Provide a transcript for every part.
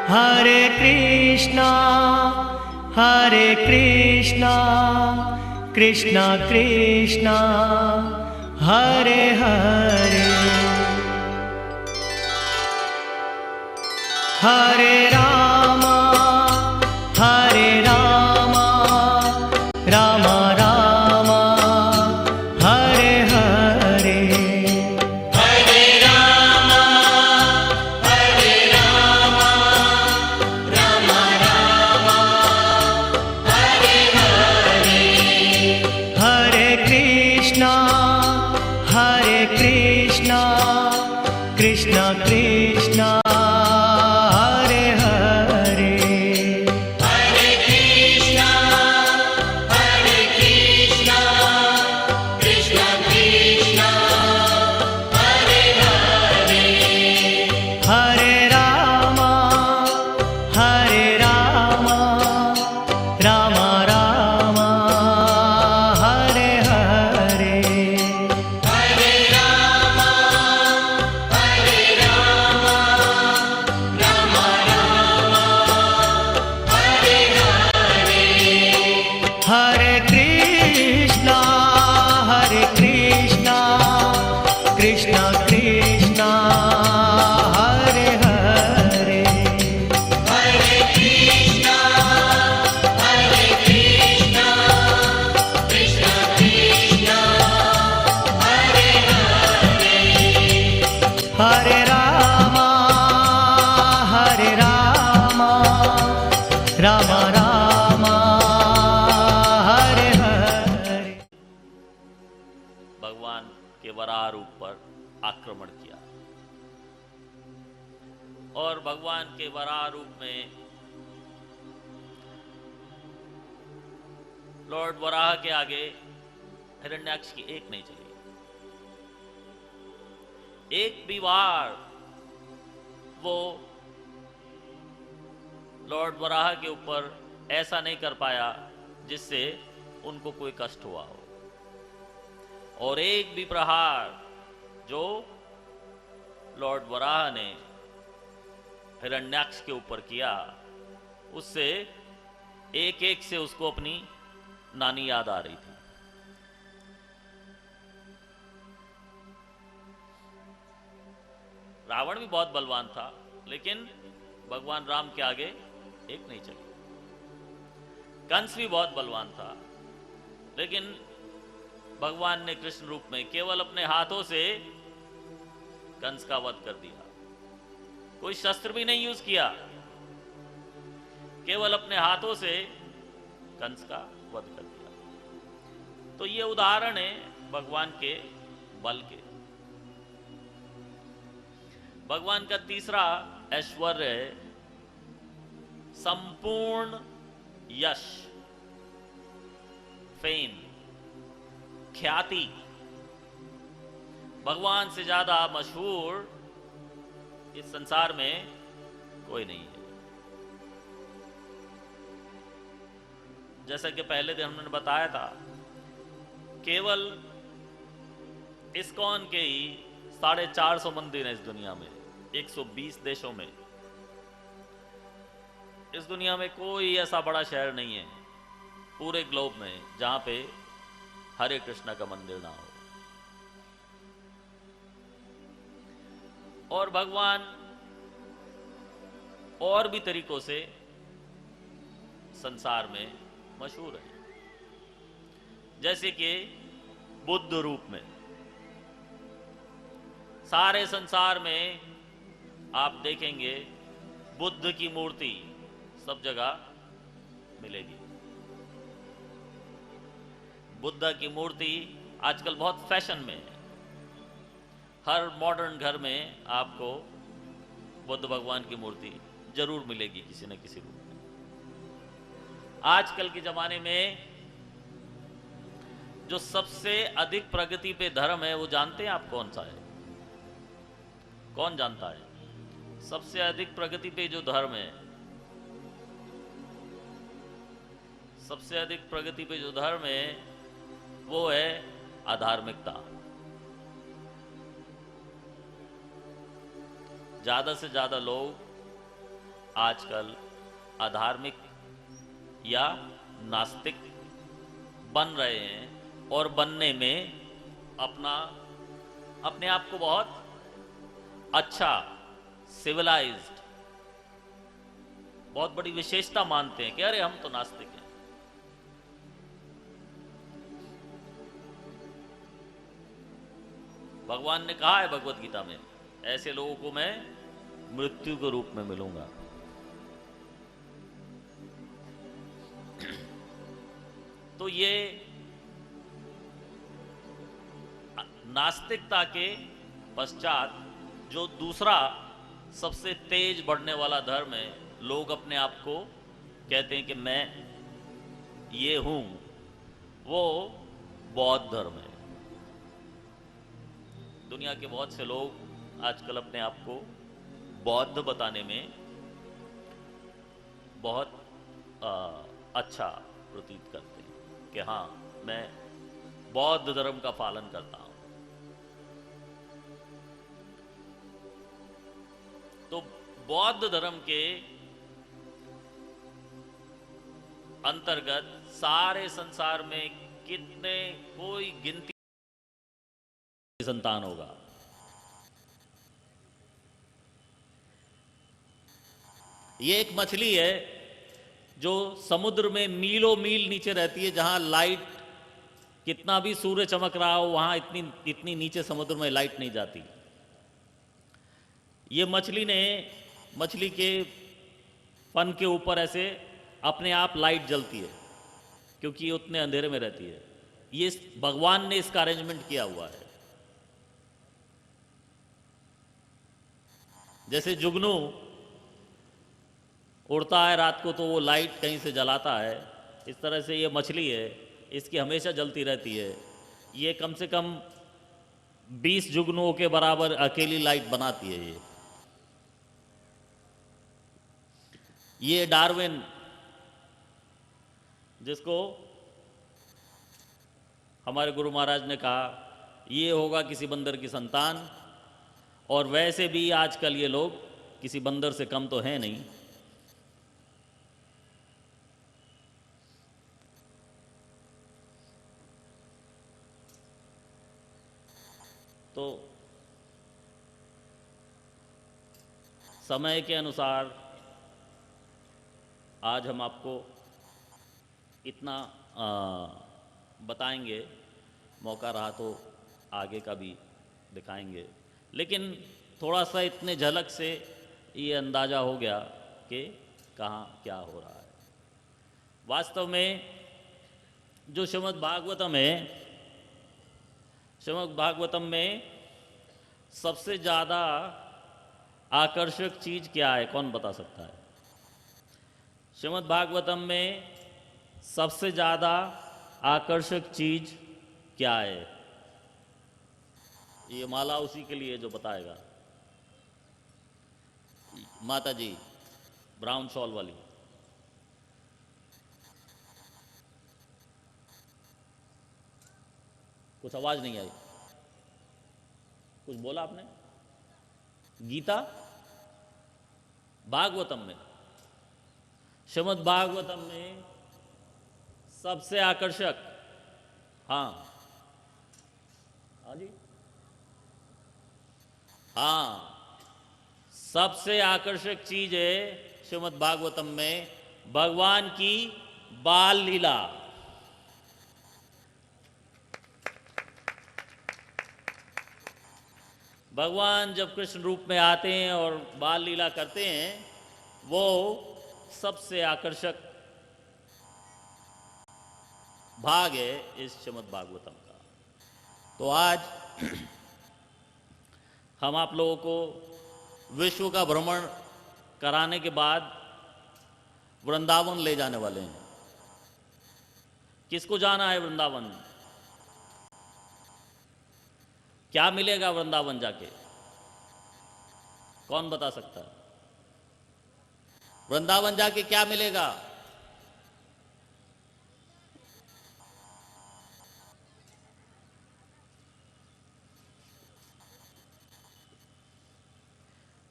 हरे कृष्णा कृष्णा कृष्णा हरे हरे, हरे राम राम राम हरे हरे, हरे राम राम राम हरे हरे, हरे कृष्णा कृष्णा कृष्णा हरे हरे, हरे कृष्णा कृष्णा कृष्णा हरे हरे, हरे राम राम राम हरे हरे, हरे राम राम राम हरे हरे, हरे कृष्णा कृष्णा कृष्णा हरे हरे, हरे कृष्णा कृष्णा कृष्णा हरे हरे, हरे राम राम राम हरे हरे। भगवान के वराह रूप पर आक्रमण किया और भगवान के वराह रूप में लॉर्ड वराह के आगे हिरण्याक्ष की एक नहीं चली। एक भी बार वो लॉर्ड वराह के ऊपर ऐसा नहीं कर पाया जिससे उनको कोई कष्ट हुआ हो, और एक भी प्रहार जो लॉर्ड वराह ने हिरण्याक्ष के ऊपर किया उससे एक एक से उसको अपनी नानी याद आ रही थी। रावण भी बहुत बलवान था लेकिन भगवान राम के आगे एक नहीं चली। कंस भी बहुत बलवान था लेकिन भगवान ने कृष्ण रूप में केवल अपने हाथों से कंस का वध कर दिया। कोई शस्त्र भी नहीं यूज किया, केवल अपने हाथों से कंस का वध कर दिया। तो ये उदाहरण है भगवान के बल के। भगवान का तीसरा ऐश्वर्य है संपूर्ण यश, फेम, ख्याति। भगवान से ज्यादा मशहूर इस संसार में कोई नहीं है। जैसा कि पहले दिन हमने बताया था, केवल इस्कॉन के ही 450 मंदिर हैं इस दुनिया में, 120 देशों में। इस दुनिया में कोई ऐसा बड़ा शहर नहीं है पूरे ग्लोब में जहां पे हरे कृष्णा का मंदिर ना हो। और भगवान और भी तरीकों से संसार में मशहूर है, जैसे कि बुद्ध रूप में। सारे संसार में आप देखेंगे बुद्ध की मूर्ति सब जगह मिलेगी। बुद्ध की मूर्ति आजकल बहुत फैशन में है। हर मॉडर्न घर में आपको बुद्ध भगवान की मूर्ति जरूर मिलेगी किसी न किसी रूप में। आजकल के जमाने में जो सबसे अधिक प्रगति पे धर्म है वो जानते हैं आप कौन सा है? कौन जानता है? सबसे अधिक प्रगति पे जो धर्म है, सबसे अधिक प्रगति पे जो धर्म है वो है अधार्मिकता। ज्यादा से ज्यादा लोग आजकल अधार्मिक या नास्तिक बन रहे हैं और बनने में अपने आप को बहुत अच्छा, सिविलाइज्ड, बहुत बड़ी विशेषता मानते हैं कि अरे हम तो नास्तिक हैं। भगवान ने कहा है भगवत गीता में, ऐसे लोगों को मैं मृत्यु के रूप में मिलूंगा। तो ये नास्तिकता के पश्चात जो दूसरा सबसे तेज बढ़ने वाला धर्म है, लोग अपने आप को कहते हैं कि मैं ये हूं, वो बौद्ध धर्म है। दुनिया के बहुत से लोग आजकल अपने आप को बौद्ध बताने में बहुत अच्छा प्रतीत करते हैं कि हाँ, मैं बौद्ध धर्म का पालन करता हूं। तो बौद्ध धर्म के अंतर्गत सारे संसार में कितने, कोई गिनती संतान होगा। ये एक मछली है जो समुद्र में मीलों मील नीचे रहती है, जहां लाइट, कितना भी सूर्य चमक रहा हो, वहां इतनी नीचे समुद्र में लाइट नहीं जाती। ये मछली के फन के ऊपर ऐसे अपने आप लाइट जलती है, क्योंकि ये उतने अंधेरे में रहती है। ये भगवान ने इसका अरेंजमेंट किया हुआ है। जैसे जुगनू उड़ता है रात को तो वो लाइट कहीं से जलाता है, इस तरह से ये मछली है, इसकी हमेशा जलती रहती है। ये कम से कम 20 जुगनुओं के बराबर अकेली लाइट बनाती है। ये डार्विन, जिसको हमारे गुरु महाराज ने कहा ये होगा किसी बंदर की संतान, और वैसे भी आजकल ये लोग किसी बंदर से कम तो हैं नहीं। तो समय के अनुसार आज हम आपको इतना बताएंगे, मौका रहा तो आगे का भी दिखाएंगे, लेकिन थोड़ा सा इतने झलक से ये अंदाज़ा हो गया कि कहाँ क्या हो रहा है। वास्तव में जो श्रीमद् भागवतम है, श्रीमद् भागवतम में सबसे ज़्यादा आकर्षक चीज़ क्या है, कौन बता सकता है? श्रीमद् भागवतम में सबसे ज़्यादा आकर्षक चीज़ क्या है? ये माला उसी के लिए जो बताएगा। माता जी ब्राउन शॉल वाली, कुछ आवाज नहीं आई, कुछ बोला आपने? गीता भागवतम में, श्रीमद् भागवतम में सबसे आकर्षक, हाँ हाँ जी, हाँ, सबसे आकर्षक चीज है श्रीमद् भागवतम में भगवान की बाल लीला। भगवान जब कृष्ण रूप में आते हैं और बाल लीला करते हैं, वो सबसे आकर्षक भाग है इस श्रीमद् भागवतम का। तो आज हम आप लोगों को विश्व का भ्रमण कराने के बाद वृंदावन ले जाने वाले हैं। किसको जाना है वृंदावन? क्या मिलेगा वृंदावन जाके? कौन बता सकता है? वृंदावन जाके क्या मिलेगा?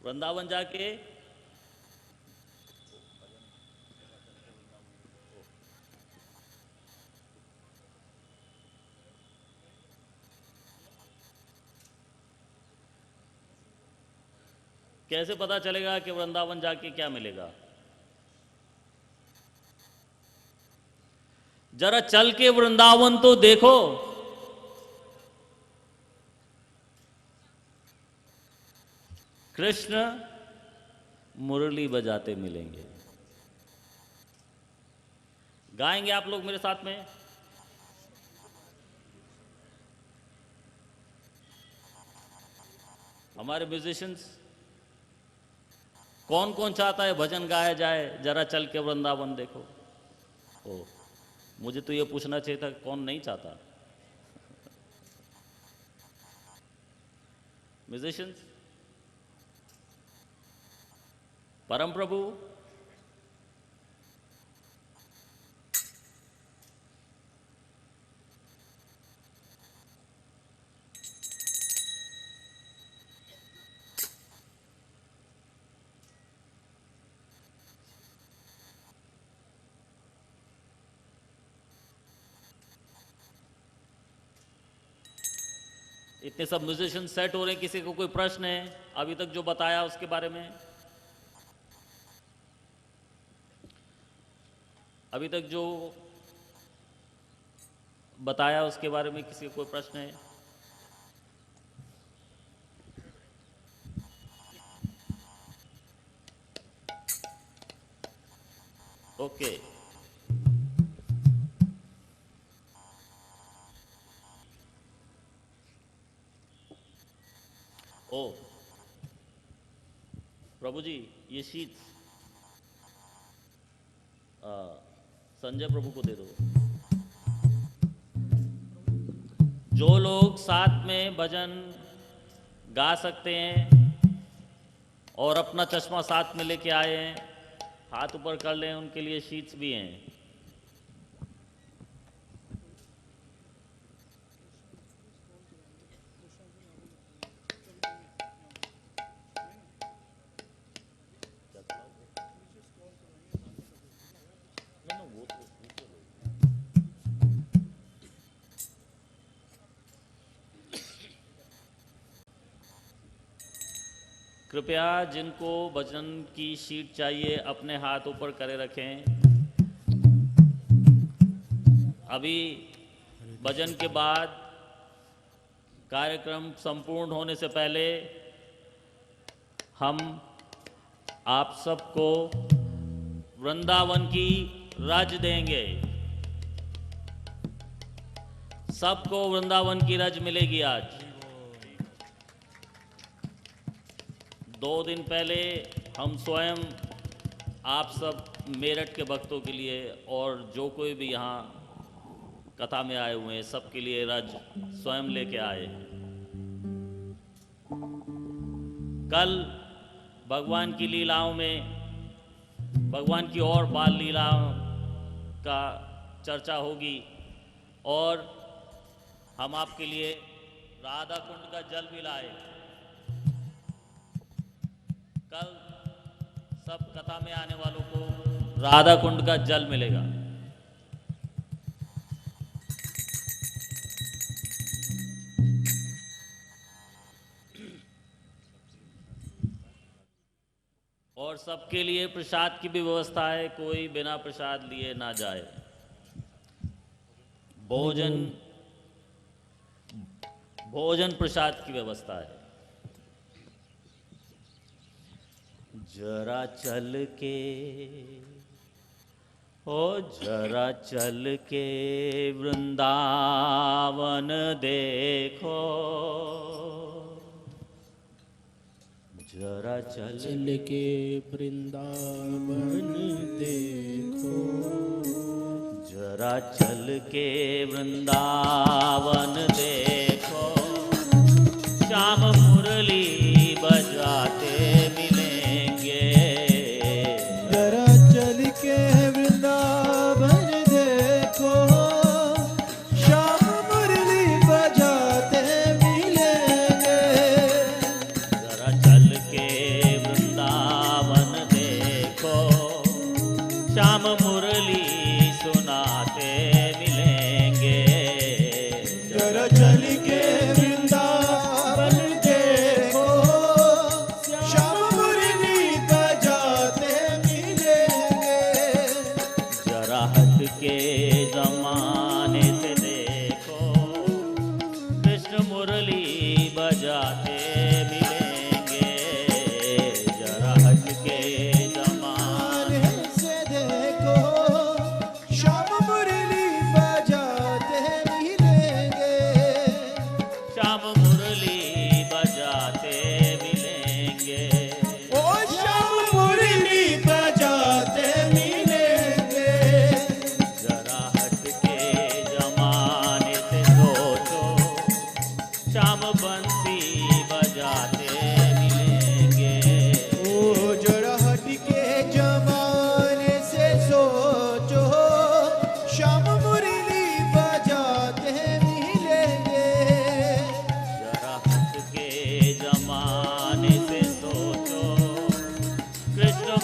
वृंदावन जाके कैसे पता चलेगा कि वृंदावन जाके क्या मिलेगा? जरा चल के वृंदावन तो देखो। कृष्ण मुरली बजाते मिलेंगे। गाएंगे आप लोग मेरे साथ में? हमारे म्यूजिशियंस कौन कौन चाहता है भजन गाया जाए? जरा चल के वृंदावन देखो। ओ, मुझे तो ये पूछना चाहिए था कौन नहीं चाहता। म्यूजिशियंस, परम प्रभु, इतने सब म्यूजिशियन सेट हो रहे हैं। किसी को कोई प्रश्न है अभी तक जो बताया उसके बारे में? अभी तक जो बताया उसके बारे में किसी को कोई प्रश्न है? ओके, ओ प्रभु जी, ये शीट संजय प्रभु को दे दो। जो लोग साथ में भजन गा सकते हैं और अपना चश्मा साथ में लेके आए हैं, हाथ ऊपर कर लें। उनके लिए शीट्स भी हैं। कृपया जिनको भजन की शीट चाहिए अपने हाथ ऊपर करे रखें। अभी भजन के बाद कार्यक्रम संपूर्ण होने से पहले हम आप सबको वृंदावन की रज देंगे। सबको वृंदावन की रज मिलेगी आज। 2 दिन पहले हम स्वयं आप सब मेरठ के भक्तों के लिए और जो कोई भी यहाँ कथा में आए हुए हैं सबके लिए रज स्वयं लेके आए। कल भगवान की लीलाओं में, भगवान की और बाल लीलाओं का चर्चा होगी और हम आपके लिए राधा कुंड का जल भी लाए। कल सब कथा में आने वालों को राधा कुंड का जल मिलेगा। और सबके लिए प्रसाद की भी व्यवस्था है, कोई बिना प्रसाद लिए ना जाए। भोजन प्रसाद की व्यवस्था है। जरा चल के, ओ जरा चल के वृंदावन देखो, जरा चल के वृंदावन देखो, जरा चल के वृंदावन देखो, श्याम मुरली बजाते मिलेंगे। जरा चल के वृंदावन देखो, श्याम मुरली बजाते मिलेंगे। जरा चल के वृंदावन देखो, श्याम मुरली सुनाते मिलेंगे। जरा चल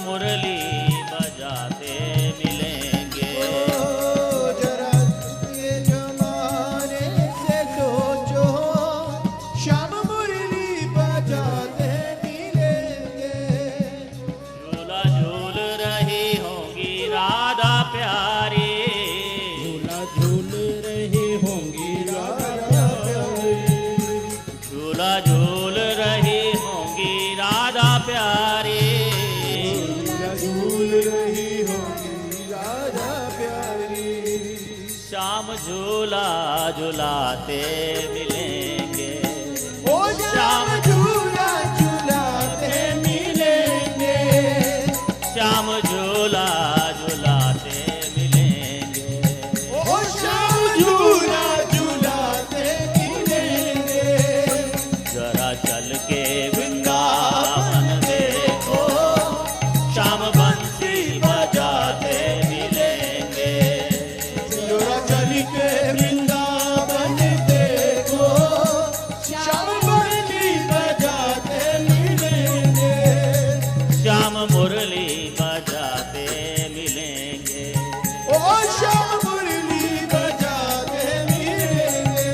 मुरली बजाते मिलेंगे। जरा ये जमाने से सोचो, श्याम मुरली बजाते मिलेंगे। झूला झूल रही होंगी राधा प्यारी, झूला झूल रही होंगी राधा प्यारी, झूला झूल रही होंगी राधा प्यारी। झूला झूल रही होंगी राधा प्यारी। श्याम झूला झुलाते मिलेंगे। ओ श्याम झूला झूलाते मिलेंगे। श्याम झूला झुलाते मिलेंगे। ओ श्याम झूला झूलाते मिलेंगे। जरा चल के वृंदावन देखो, श्याम बंसी बजाते मिलेंगे। जरा चल के वृंदावन देखो, श्याम मुरली बजाते मिलेंगे। श्याम मुरली बजाते मिलेंगे। ओ श्याम मुरली बजाते मिलेंगे।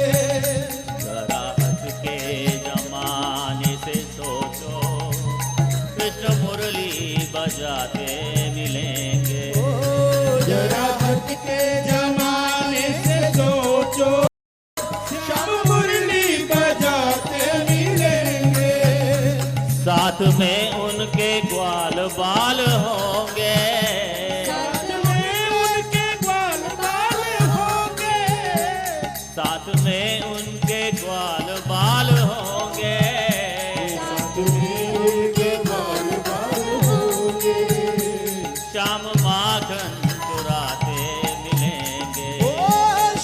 जरा हंस के जमाने से सोचो, कृष्ण मुरली बजाते मिलेंगे। जरा हट के जमाने से सोचो, श्याम मुरली बजाते मिलेंगे। साथ में उनके ग्वाल बाल होंगे, साथ में उनके ग्वाल बाल होंगे। साथ में उनके ग्वाल बाल होंगे। साथ में उनके ग्वाल बाल होंगे। श्याम माखन चुराते मिलेंगे। ओ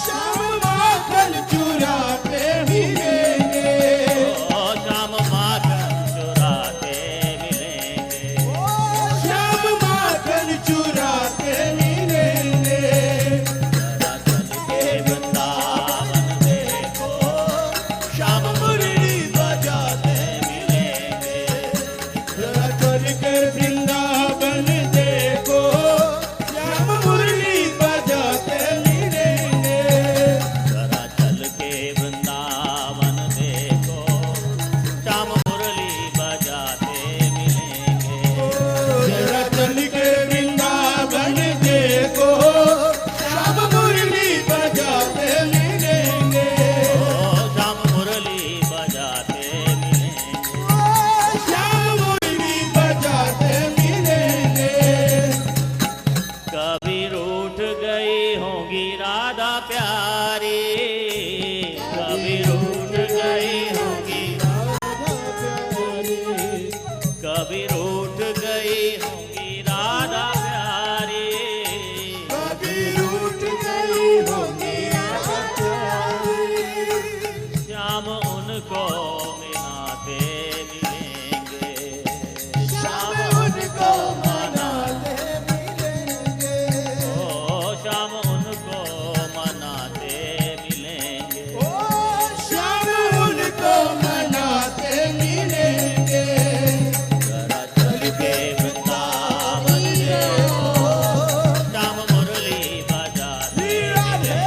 श्याम माखन चुराते मिलेंगे। ओ श्याम माखन चुराते मिलेंगे। ओ श्याम माखन चुराते मिलेंगे। जरा चल के वृंदावन देखो, श्याम मुरली बजाते मिलेंगे। जरा चल के वृंदावन देखो, श्याम मुरली बजाते मिलेंगे। जरा चल के वृंदावन देखो, श्याम मुरली बजाते मिलेंगे। जरा चल के वृंदावन देखो, श्याम मुरली बजाते मिलेंगे। ओ श्याम मुरली बजाते मिलेंगे। श्याम मुरली बजाते मिलेंगे। कभी रूठ गई होंगी राधा प्यारी, कभी रूठ गई होंगी, कभी रूठ गई होंगी राधा प्यारी। कभी रूठ गई होगी राधा प्यारी। श्याम उनको मिलाते मिलेंगे। श्याम उनको मनाते मिलेंगे। ओ श्याम उनको मनाते मिलेंगे। ओ श्याम उनको मनाते मिलेंगे। जरा चल के वृंदावन देखो, श्याम मुरली बजाते मिलेंगे।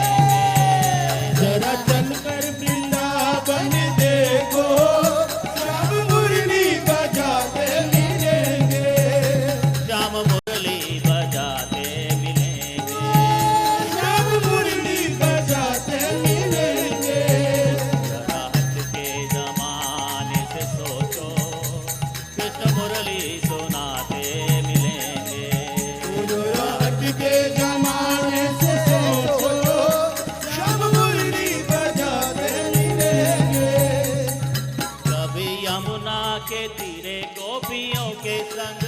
जरा चलकर वृंदावन देखो, श्याम मुरली बजाते मिलेंगे। श्याम मुरली बजाते मिलेंगे। श्याम मुरली बजाते मिलेंगे। जरा हंस के जमाने से सोचो, कृष्ण मुरली सुनाते मिलेंगे। जरा हट के जमाने से सोचो, श्याम मुरली बजाते मिलेंगे। कभी यमुना के तीरे गोपियों के संग,